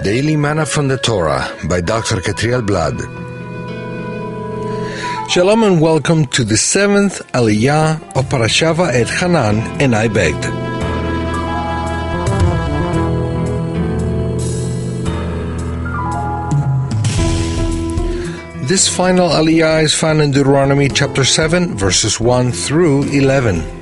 Daily Manna from the Torah by Dr. Ketriel Blad. Shalom and welcome to the 7th Aliyah of Parashat VaEtchanan, and I begged. This final Aliyah is found in Deuteronomy chapter 7, verses 1 through 11.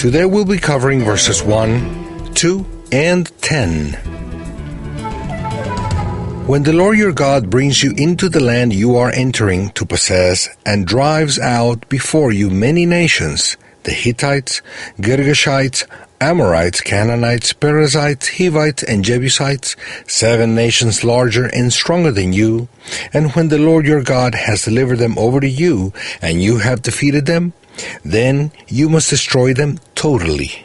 Today we'll be covering verses 1, 2, and 10. When the Lord your God brings you into the land you are entering to possess and drives out before you many nations, the Hittites, Girgashites, Amorites, Canaanites, Perizzites, Hivites, and Jebusites, 7 nations larger and stronger than you, and when the Lord your God has delivered them over to you, and you have defeated them, then you must destroy them totally.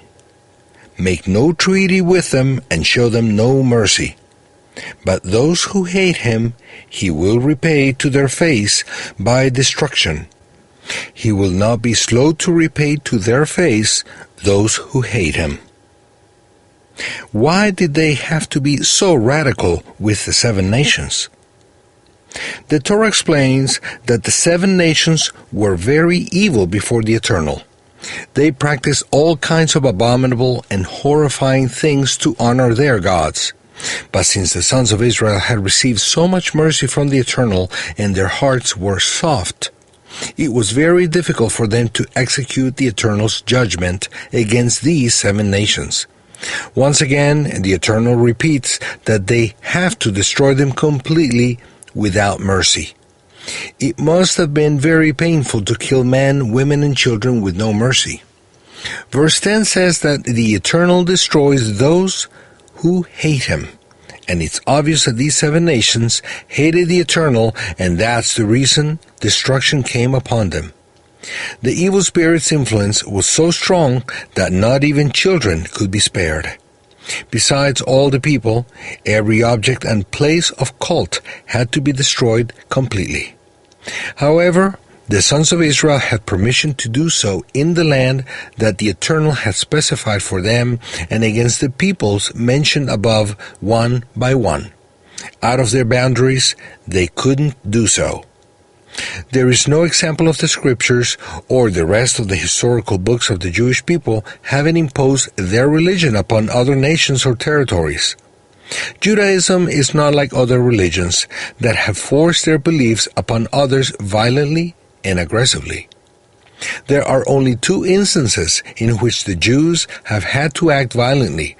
Make no treaty with them and show them no mercy. But those who hate him, he will repay to their face by destruction. He will not be slow to repay to their face those who hate him. Why did they have to be so radical with the 7 nations? The Torah explains that the 7 nations were very evil before the Eternal. They practiced all kinds of abominable and horrifying things to honor their gods. But since the sons of Israel had received so much mercy from the Eternal and their hearts were soft, it was very difficult for them to execute the Eternal's judgment against these 7 nations. Once again, the Eternal repeats that they have to destroy them completely without mercy. It must have been very painful to kill men, women, and children with no mercy. Verse 10 says that the Eternal destroys those who hate him. And it's obvious that these 7 nations hated the Eternal, and that's the reason destruction came upon them. The evil spirit's influence was so strong that not even children could be spared. Besides all the people, every object and place of cult had to be destroyed completely. However, the sons of Israel had permission to do so in the land that the Eternal had specified for them and against the peoples mentioned above one by one. Out of their boundaries, they couldn't do so. There is no example of the scriptures or the rest of the historical books of the Jewish people having imposed their religion upon other nations or territories. Judaism is not like other religions that have forced their beliefs upon others violently and aggressively. There are only 2 instances in which the Jews have had to act violently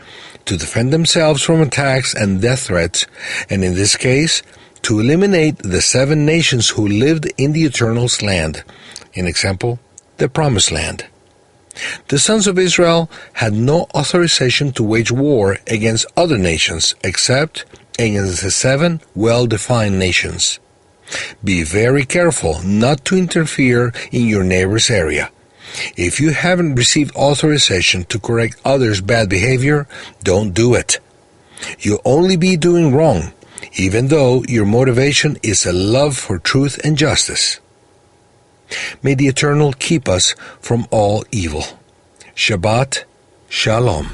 to defend themselves from attacks and death threats, and in this case, to eliminate the 7 nations who lived in the Eternal's land. In example, the Promised Land. The sons of Israel had no authorization to wage war against other nations except against the 7 well-defined nations. Be very careful not to interfere in your neighbor's area. If you haven't received authorization to correct others' bad behavior, don't do it. You'll only be doing wrong, even though your motivation is a love for truth and justice. May the Eternal keep us from all evil. Shabbat Shalom.